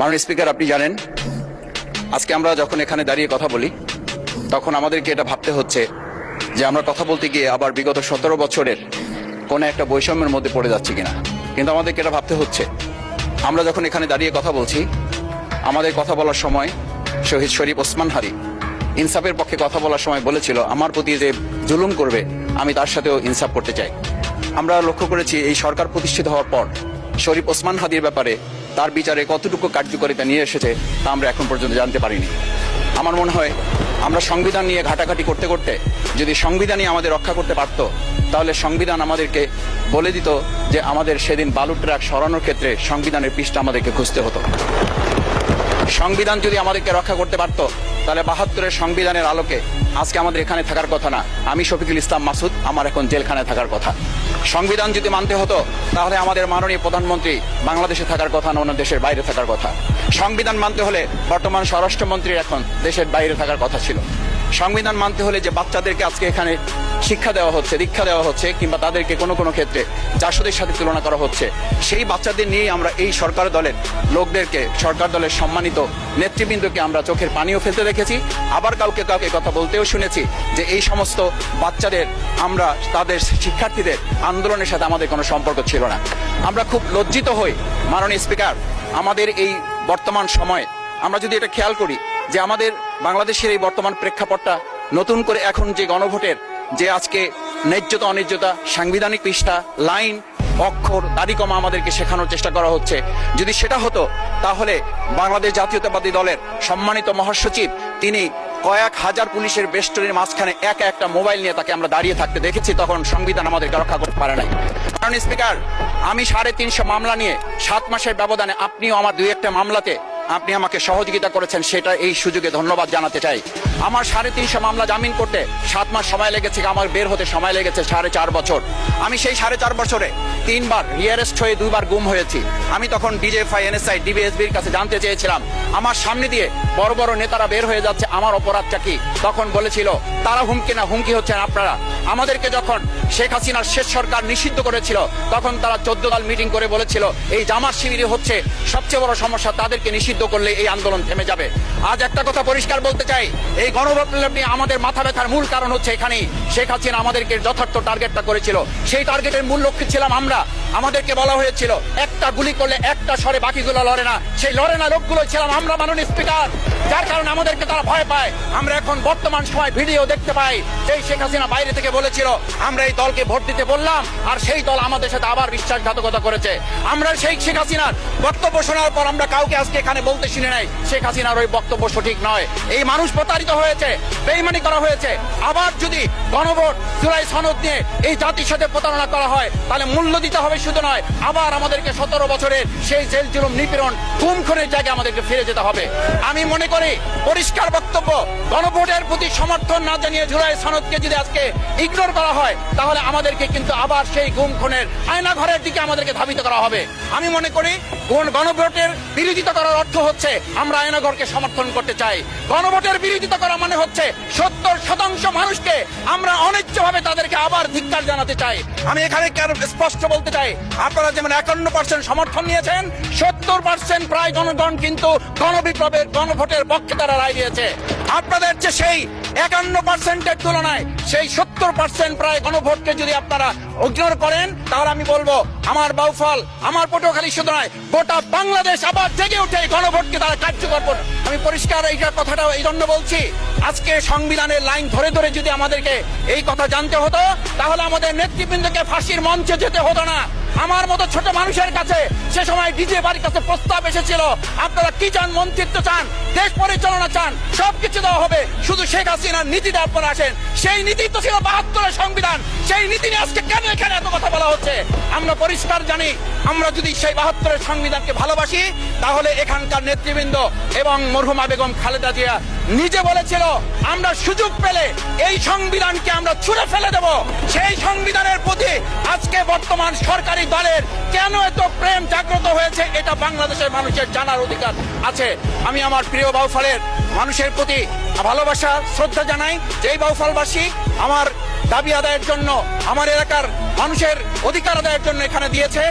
মাননীয় স্পিকার, আপনি জানেন আজকে আমরা যখন এখানে দাঁড়িয়ে কথা বলি তখন আমাদেরকে এটা ভাবতে হচ্ছে যে আমরা কথা বলতে গিয়ে আবার বিগত 17 বছরের কোনো একটা বৈষম্যের মধ্যে পড়ে যাচ্ছি কিনা। কিন্তু আমাদেরকে এটা ভাবতে হচ্ছে, আমরা যখন এখানে দাঁড়িয়ে কথা বলছি, আমাদের কথা বলার সময় শহীদ শরীফ ওসমান হাদি ইনসাফের পক্ষে কথা বলার সময় বলেছিল, আমার প্রতি যে জুলুম করবে আমি তার সাথেও ইনসাফ করতে চাই। আমরা লক্ষ্য করেছি এই সরকার প্রতিষ্ঠিত হওয়ার পর শরীফ ওসমান হাদির ব্যাপারে তার বিচারে কতটুকু কার্যকারিতা নিয়ে এসেছে তা আমরা এখন পর্যন্ত জানতে পারিনি। আমার মনে হয় আমরা সংবিধান নিয়ে ঘাটাঘাটি করতে করতে যদি সংবিধানই আমাদের রক্ষা করতে পারত, তাহলে সংবিধান আমাদেরকে বলে দিত যে আমাদের সেদিন বালু ট্রাক সরানোর ক্ষেত্রে সংবিধানের পৃষ্ঠা আমাদেরকে খুঁজতে হতো। সংবিধান যদি আমাদেরকে রক্ষা করতে পারত, তাহলে 72-এর সংবিধানের আলোকে আজকে আমাদের এখানে থাকার কথা না, আমি শফিকুল ইসলাম মাসুদ আমার এখন জেলখানায় থাকার কথা। সংবিধান যদি মানতে হতো, তাহলে আমাদের মাননীয় প্রধানমন্ত্রী বাংলাদেশে থাকার কথা না, অন্য দেশের বাইরে থাকার কথা। সংবিধান মানতে হলে বর্তমান স্বরাষ্ট্রমন্ত্রীর এখন দেশের বাইরে থাকার কথা ছিল। সংবিধান মানতে হলে যে বাচ্চাদেরকে আজকে এখানে শিক্ষা দেওয়া হচ্ছে, দীক্ষা দেওয়া হচ্ছে, কিংবা তাদেরকে কোনো কোনো ক্ষেত্রে জাসদের সাথে তুলনা করা হচ্ছে, সেই বাচ্চাদের নিয়েই আমরা এই সরকার দলের লোকদেরকে, সরকার দলের সম্মানিত নেতৃবৃন্দকে আমরা চোখের পানিও ফেলতে দেখেছি। আবার কাউকে কাউকে কথা বলতেও শুনেছি যে এই সমস্ত বাচ্চাদের, আমরা তাদের শিক্ষার্থীদের আন্দোলনের সাথে আমাদের কোনো সম্পর্ক ছিল না। আমরা খুব লজ্জিত হই মাননীয় স্পিকার, আমাদের এই বর্তমান সময়ে আমরা যদি এটা খেয়াল করি যে আমাদের বাংলাদেশের এই বর্তমান প্রেক্ষাপটটা নতুন করে এখন যে গণভোটের যে আজকে ন্যায্যতা অন্যায্যতা, সাংবিধানিক পৃষ্ঠা, লাইন, অক্ষর, দাড়িকমা আমাদেরকে শেখানোর চেষ্টা করা হচ্ছে, যদি সেটা হতো তাহলে বাংলাদেশ জাতীয়তাবাদী দলের সম্মানিত মহাসচিব তিনি কয়েক হাজার পুলিশের বেষ্টনীর মাঝখানে একা একটা মোবাইল নিয়ে তাকে আমরা দাঁড়িয়ে থাকতে দেখেছি, তখন সংবিধান আমাদেরকে রক্ষা করতে পারে নাই। কারণ স্পিকার, আমি 350 মামলা নিয়ে 7 মাসের ব্যবধানে, আপনিও আমার 2-1টা মামলাতে আপনি আমাকে সহযোগিতা করেছেন, সেটা এই সুযোগে ধন্যবাদ জানাতে চাই। আমার 350 মামলা জামিন করতে 7 মাস সময় লেগেছে, আমার বের হতে সময় লেগেছে 4.5 বছর। আমি সেই 4.5 বছরে 3 বার রিয়ারেস্ট হয়ে 2 বার গুম হয়েছি। আমি তখন ডিজিএফআই, এনএসআই, ডিবিএসবির কাছে জানতে চেয়েছিলাম, আমার সামনে দিয়ে বড় বড় নেতারা বের হয়ে যাচ্ছে, আমার অপরাধটা কি? তখন বলেছিল তারা হুমকি না, হুমকি হচ্ছেন আপনারা। আমাদেরকে যখন শেখ হাসিনার শেষ সরকার নিষিদ্ধ করেছিল, তখন তারা 14 দল মিটিং করে বলেছিল এই জামাত শিবিরই হচ্ছে সবচেয়ে বড় সমস্যা, তাদেরকে নিষিদ্ধ করলে এই আন্দোলন থেমে যাবে। আজ একটা কথা পরিষ্কার বলতে চাই, এই গণবিপ্লব নিয়ে আমাদের মাথা ব্যথার মূল কারণ হচ্ছে এখানেই শেখ হাসিনা আমাদেরকে যথার্থ টার্গেটটা করেছিল। সেই টার্গেটের মূল লক্ষ্য ছিলাম আমরা। আমাদেরকে বলা হয়েছিল একটা গুলি করলে একটা সরে বাকিগুলো লড়ে না, সেই লড়ে না লোকগুলো ছিলাম আমরা মাননীয় স্পিকার, যার কারণে আমাদেরকে তারা ভয় পায়। আমরা এখন বর্তমান সময় ভিডিও দেখতে পাই, যেই শেখ হাসিনা বাইরে থেকে বলেছিল আমরা এই দলকে ভোট দিতে বললাম, আর সেই দল আমাদের সাথে আবার বিশ্বাসঘাতকতা করেছে। আমরা সেই শেখ হাসিনার বক্তব্য শোনার পর আমরা কাউকে আজকে এখানে বলতে শুনে নাই শেখ হাসিনার ওই বক্তব্য সঠিক নয়, এই মানুষ প্রতারিত হয়েছে, বেইমানি করা হয়েছে। আবার যদি গণভোট, জুলাই সনদ নিয়ে এই জাতির সাথে প্রতারণা করা হয়, তাহলে মূল্য দিতে হবে শুধু নয়, আবার আমাদেরকে 17 বছরের সেই জেল জুলুম, নিপীড়ন, খুন খুনের জায়গায় আমাদেরকে ফিরে যেতে হবে। আমি মনে করি পরিষ্কার বক্তব্য, গণভোটের প্রতি সমর্থন না জানিয়ে জুলাই সনদকে যদি আজকে ইগনোর করা হয়, তাহলে আমাদেরকে কিন্তু আবার সেই গুম খুনের আয়না ঘরের দিকে আমাদেরকে ধাবিত করা হবে। আমি মনে করি গণভোটের বিরোধিতা করার অর্থ হচ্ছে আমরা আয়নাঘরকে সমর্থন করতে চাই। গণভোটের বিরোধিতা করা মানে হচ্ছে 70% মানুষকে আমরা অনিচ্ছভাবে তাদেরকে আবার ধিক্কার জানাতে চাই। আমি এখানে স্পষ্ট বলতে চাই, আপনারা যেমন 51% সমর্থন নিয়েছেন, 70% প্রায় জনগণ কিন্তু গণবিপ্লবের, গণভোটের পক্ষে তারা রায় দিয়েছে। আপনাদের যে সেই 51%-এর তুলনায় সেই 70% প্রায় গণভোটকে যদি আপনারা ইগনোর করেন, তাহলে আমি বলবো আমার বাউফল, আমার পটুয়াখালী শুধু নয়, গোটা বাংলাদেশ আবার জেগে উঠে গণভোটকে তারা কার্যকর করবে। আমি পরিষ্কার এই কথাটা এই জন্য বলছি, আজকে সংবিধানের লাইন ধরে ধরে যদি আমাদেরকে এই কথা জানতে হতো, তাহলে আমাদের নেতৃবৃন্দকে ফাঁসির মঞ্চে যেতে হতো না। আমার মতো ছোট মানুষের কাছে সে সময় ডিজিএফআইয়ের কাছে প্রস্তাব এসেছিল, আপনারা কি চান? মন্ত্রিত্ব চান, দেশ পরিচালনা চান, সবকিছু দেওয়া হবে, শুধু শেখ হাসিনার নীতিতে আপনারা আসেন। সেই নীতি তো ছিল 72-এর সংবিধান, সেই নীতি নিয়ে আজকে কেন এখানে এত কথা বলা হচ্ছে? আমরা পরিষ্কার জানি, আমরা যদি সেই 72-এর সংবিধানকে ভালোবাসি, তাহলে এখানকার নেতৃবৃন্দ এবং মরহুমা বেগম খালেদা জিয়া নিজে বলেছিল আমরা সুযোগ পেলে এই সংবিধানকে আমরা ছুঁড়ে ফেলে দেব। সেই সংবিধানের প্রতি আজকে বর্তমান সরকারি দলের কেন এত প্রেম জাগ্রত হয়েছে, এটা বাংলাদেশের মানুষের জানার অধিকার আছে। আমি আমার প্রিয় বাউফলের মানুষের প্রতি ভালোবাসা, শ্রদ্ধা জানাই। যেই বাউফলবাসী আমার দাবি আদায়ের জন্য, আমার এলাকার মানুষের অধিকার আদায়ের জন্য এখানে দিয়েছে,